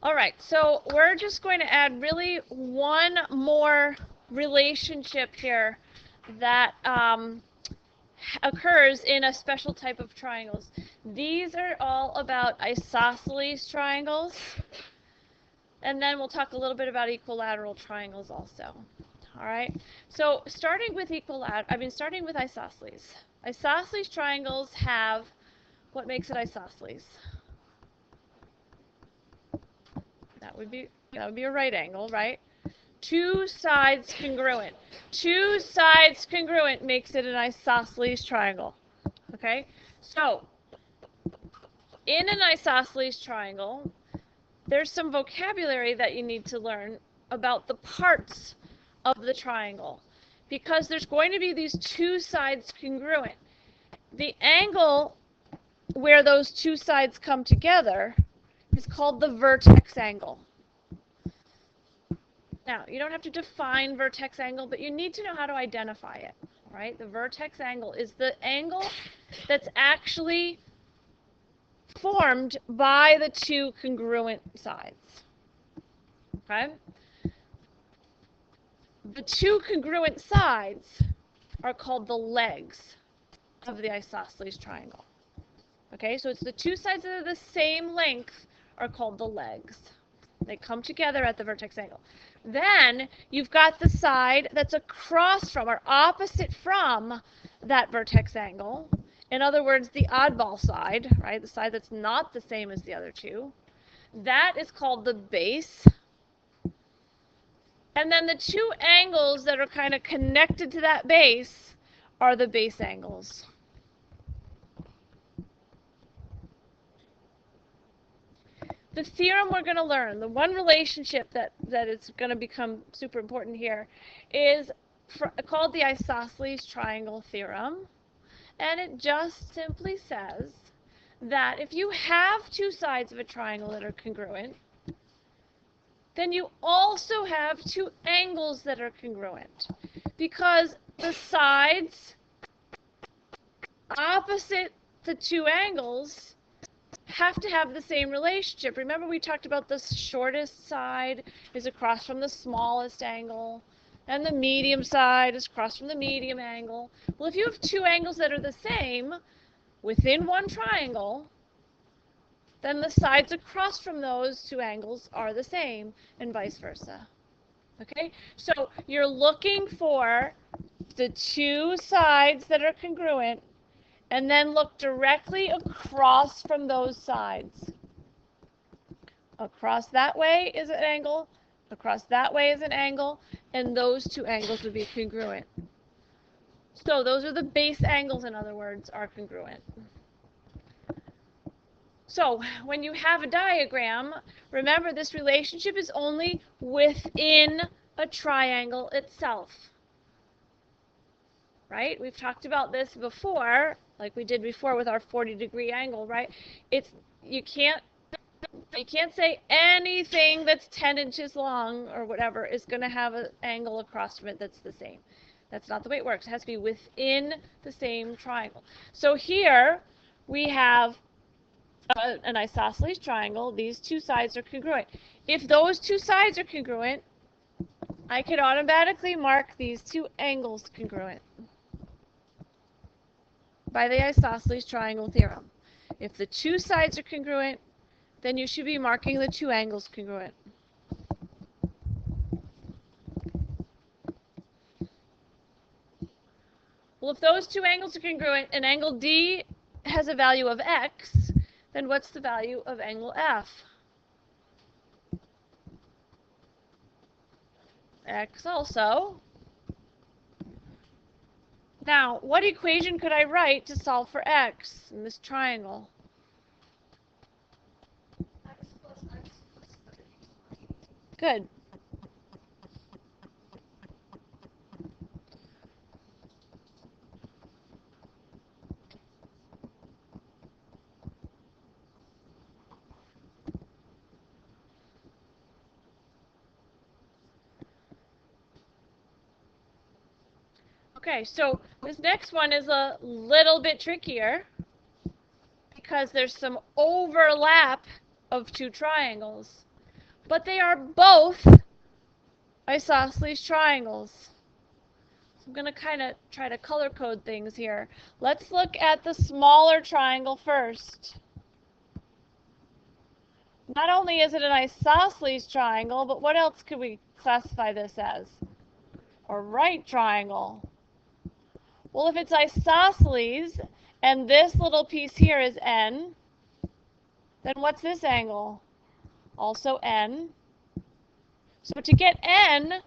All right, so we're just going to add really one more relationship here that occurs in a special type of triangles. These are all about isosceles triangles, and then we'll talk a little bit about equilateral triangles also. All right, so starting with isosceles. Isosceles triangles have what makes it isosceles? That would be a right angle, right? Two sides congruent. Two sides congruent makes it an isosceles triangle. Okay? So, in an isosceles triangle, there's some vocabulary that you need to learn about the parts of the triangle, because there's going to be these two sides congruent. The angle where those two sides come together is called the vertex angle. Now, you don't have to define vertex angle, but you need to know how to identify it. Right? The vertex angle is the angle that's actually formed by the two congruent sides. Okay? The two congruent sides are called the legs of the isosceles triangle. Okay, so it's the two sides that are the same length are called the legs. They come together at the vertex angle. Then you've got the side that's across from or opposite from that vertex angle. In other words, the oddball side, right? The side that's not the same as the other two. That is called the base. And then the two angles that are kind of connected to that base are the base angles. The theorem we're going to learn, the one relationship that is going to become super important here, is called the isosceles triangle theorem. And it just simply says that if you have two sides of a triangle that are congruent, then you also have two angles that are congruent. Because the sides opposite the two angles have to have the same relationship. Remember, we talked about the shortest side is across from the smallest angle, and the medium side is across from the medium angle. Well, if you have two angles that are the same within one triangle, then the sides across from those two angles are the same, and vice versa. Okay? So you're looking for the two sides that are congruent, and then look directly across from those sides. Across that way is an angle, across that way is an angle, and those two angles would be congruent. So those are the base angles, in other words, are congruent. So when you have a diagram, remember this relationship is only within a triangle itself. Right? We've talked about this before, like we did before with our 40-degree angle, right? You can't say anything that's 10 inches long or whatever is going to have an angle across from it that's the same. That's not the way it works. It has to be within the same triangle. So here we have an isosceles triangle. These two sides are congruent. If those two sides are congruent, I could automatically mark these two angles congruent by the isosceles triangle theorem. If the two sides are congruent, then you should be marking the two angles congruent. Well, if those two angles are congruent and angle D has a value of x, then what's the value of angle F? X also. Now, what equation could I write to solve for x in this triangle? X plus x plus 30. Good. Okay, so this next one is a little bit trickier because there's some overlap of two triangles. but they are both isosceles triangles. So I'm going to kind of try to color code things here. Let's look at the smaller triangle first. Not only is it an isosceles triangle, but what else could we classify this as? A right triangle. Well, if it's isosceles and this little piece here is n, then what's this angle? Also n. So to get n,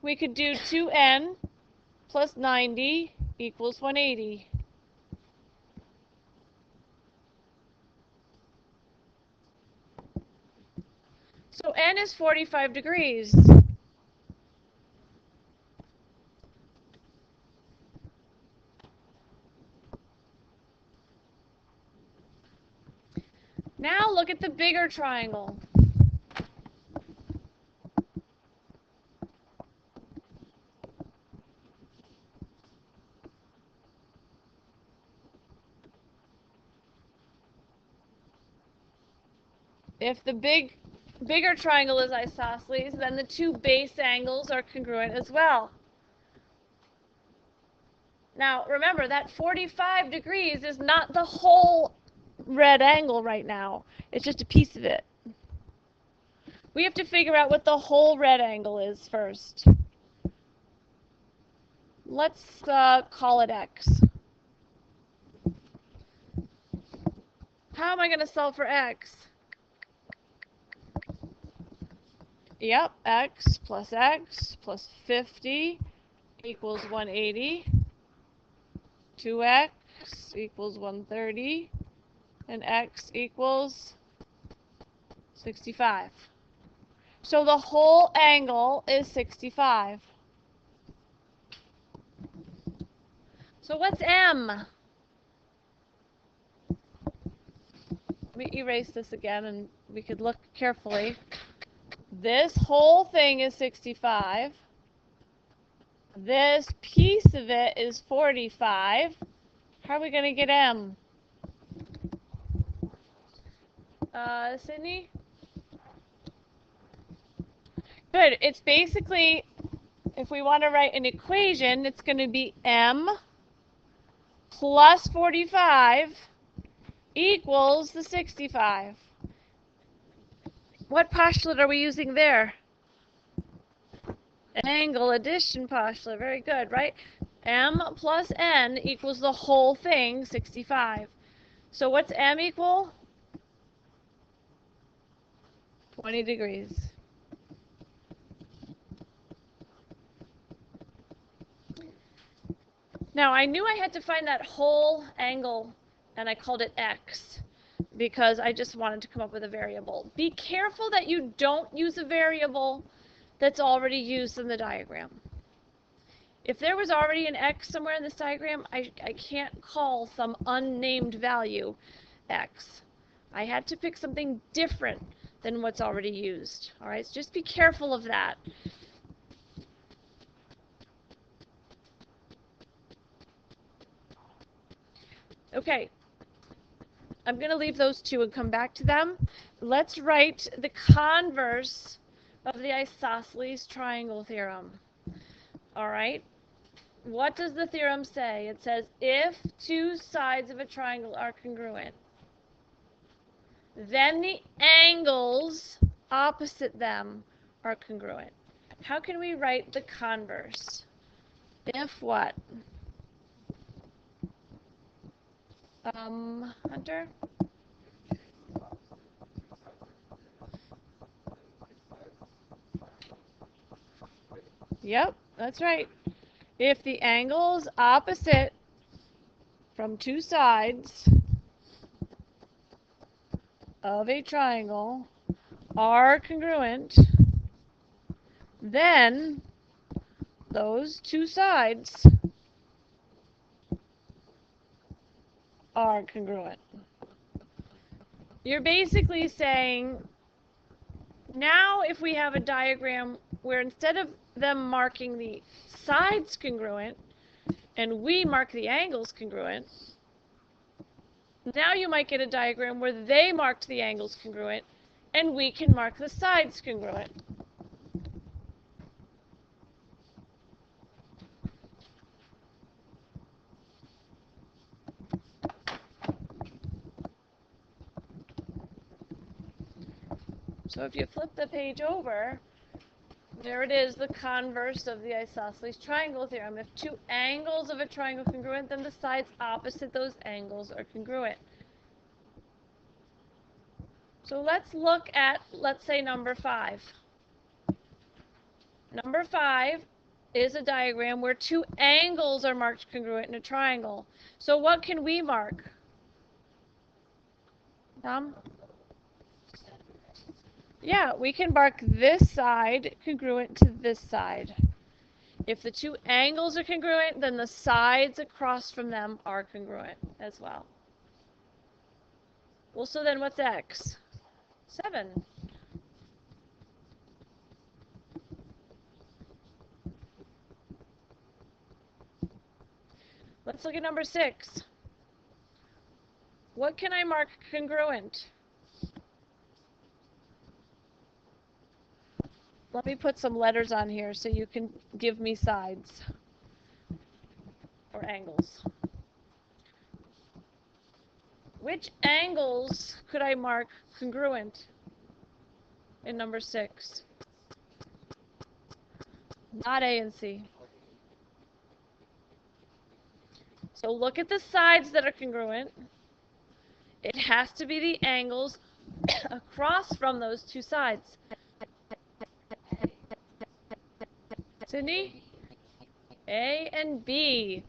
we could do 2n plus 90 equals 180. So n is 45 degrees. Now look at the bigger triangle. If the bigger triangle is isosceles, then the two base angles are congruent as well. Now, remember that 45 degrees is not the whole red angle right now. It's just a piece of it. We have to figure out what the whole red angle is first. Let's call it x. How am I going to solve for x? Yep, x plus 50 equals 180. 2x equals 130. And x equals 65. So the whole angle is 65. So what's m? Let me erase this again and we could look carefully. This whole thing is 65. This piece of it is 45. How are we going to get m? Sydney? Good. It's basically, if we want to write an equation, it's going to be m plus 45 equals the 65. What postulate are we using there? Angle addition postulate. Very good, right? M plus n equals the whole thing, 65. So what's m equal? 20 degrees. Now, I knew I had to find that whole angle, and I called it x, because I just wanted to come up with a variable. Be careful that you don't use a variable that's already used in the diagram. If there was already an x somewhere in this diagram, I can't call some unnamed value x. I had to pick something different than what's already used. All right, so just be careful of that. Okay, I'm going to leave those two and come back to them. Let's write the converse of the isosceles triangle theorem. All right, what does the theorem say? It says if two sides of a triangle are congruent, then the angles opposite them are congruent. How can we write the converse? If what? Hunter? Yep, that's right. If the angles opposite from two sides of a triangle are congruent, then those two sides are congruent. You're basically saying, now if we have a diagram where instead of them marking the sides congruent and we mark the angles congruent, now you might get a diagram where they marked the angles congruent and we can mark the sides congruent. So if you flip the page over, there it is, the converse of the isosceles triangle theorem. If two angles of a triangle are congruent, then the sides opposite those angles are congruent. So let's look at, let's say, number 5. Number 5 is a diagram where two angles are marked congruent in a triangle. So what can we mark? Tom? Yeah, we can mark this side congruent to this side. If the two angles are congruent, then the sides across from them are congruent as well. Well, so then what's x? 7. Let's look at number 6. What can I mark congruent? Let me put some letters on here so you can give me sides or angles. Which angles could I mark congruent in number 6? Not A and C. So look at the sides that are congruent. It has to be the angles across from those two sides. Sydney? A and B.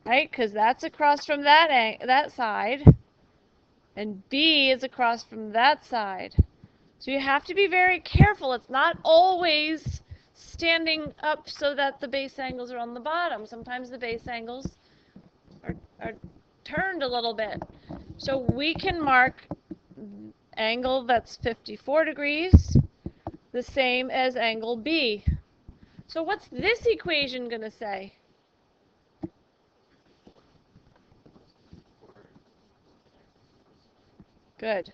Right? Because that's across from that side. And B is across from that side. So you have to be very careful. It's not always standing up so that the base angles are on the bottom. Sometimes the base angles are turned a little bit. So we can mark angle that's 54 degrees, the same as angle B. So what's this equation going to say? Good.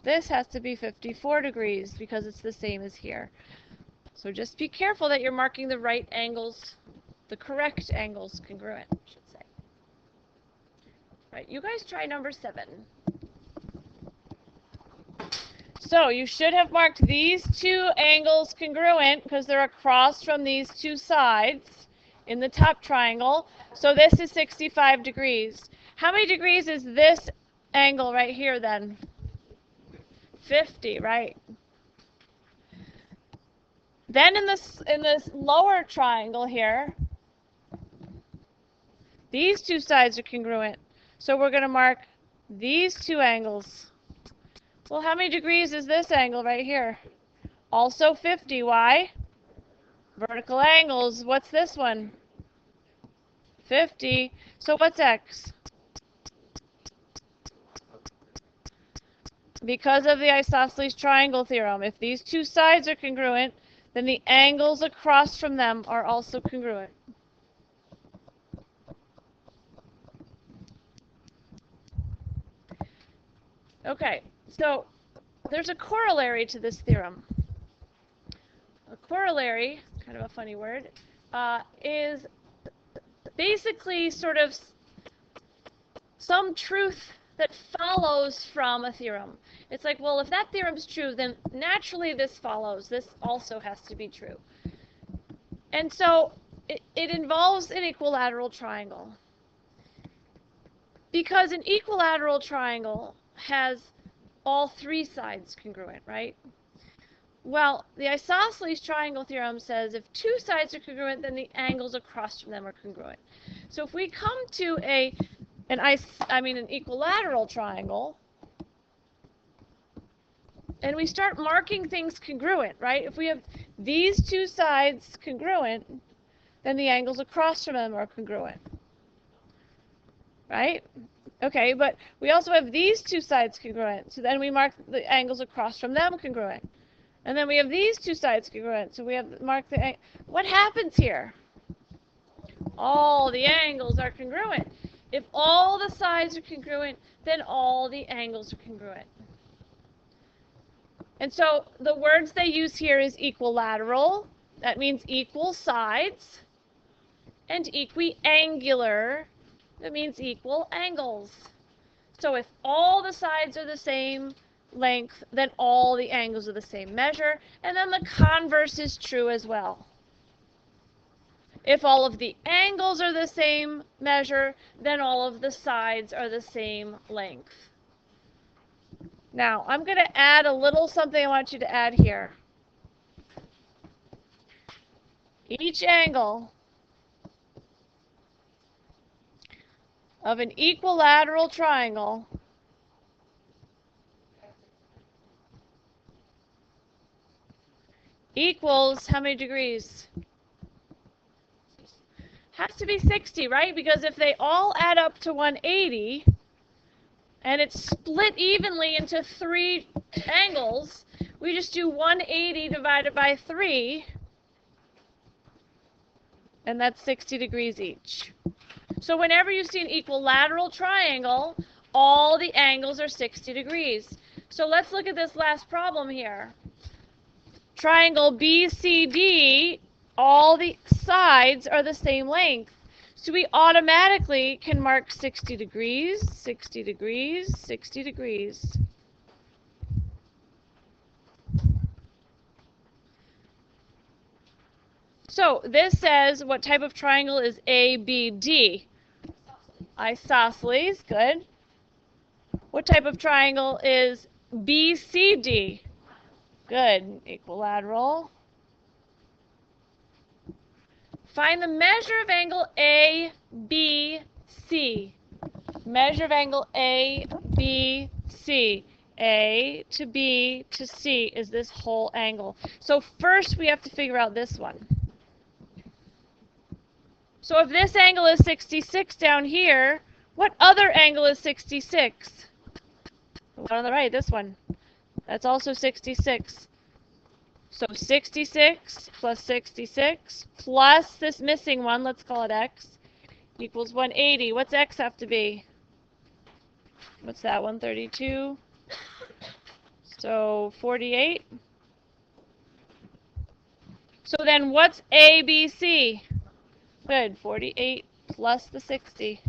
This has to be 54 degrees because it's the same as here. So just be careful that you're marking the right angles, the correct angles congruent, I should say. Right, you guys try number 7. So you should have marked these two angles congruent because they're across from these two sides in the top triangle. So this is 65 degrees. How many degrees is this angle right here then? 50, right? Then in this lower triangle here, these two sides are congruent. So we're going to mark these two angles. Well, how many degrees is this angle right here? Also 50. Why? Vertical angles. What's this one? 50. So what's x? Because of the isosceles triangle theorem, if these two sides are congruent, then the angles across from them are also congruent. Okay, so there's a corollary to this theorem. A corollary, kind of a funny word, is basically sort of some truth that follows from a theorem. It's like, well, if that theorem's true, then naturally this follows. This also has to be true. And so it involves an equilateral triangle. Because an equilateral triangle has all three sides congruent, right? Well, the isosceles triangle theorem says if two sides are congruent, then the angles across from them are congruent. So if we come to an equilateral triangle, and we start marking things congruent, right? If we have these two sides congruent, then the angles across from them are congruent, right? Okay, but we also have these two sides congruent, so then we mark the angles across from them congruent. And then we have these two sides congruent, so we have marked the what happens here? All the angles are congruent. If all the sides are congruent, then all the angles are congruent. And so the words they use here is equilateral, that means equal sides, and equiangular, that means equal angles. So if all the sides are the same length, then all the angles are the same measure, and then the converse is true as well. If all of the angles are the same measure, then all of the sides are the same length. Now, I'm going to add a little something I want you to add here. Each angle of an equilateral triangle equals how many degrees? Has to be 60, right? Because if they all add up to 180, and it's split evenly into 3 angles, we just do 180 divided by 3, and that's 60 degrees each. So whenever you see an equilateral triangle, all the angles are 60 degrees. So let's look at this last problem here. Triangle BCD, all the sides are the same length. So we automatically can mark 60 degrees, 60 degrees, 60 degrees. So this says what type of triangle is ABD? Isosceles, good. What type of triangle is BCD? Good, equilateral. Find the measure of angle ABC. Measure of angle ABC. A to B to C is this whole angle. So first we have to figure out this one. So if this angle is 66 down here, what other angle is 66? The one on the right, this one. That's also 66. So 66 plus 66 plus this missing one, let's call it x, equals 180. What's x have to be? What's that, 132? So 48. So then what's ABC? Good, 48 plus the 60.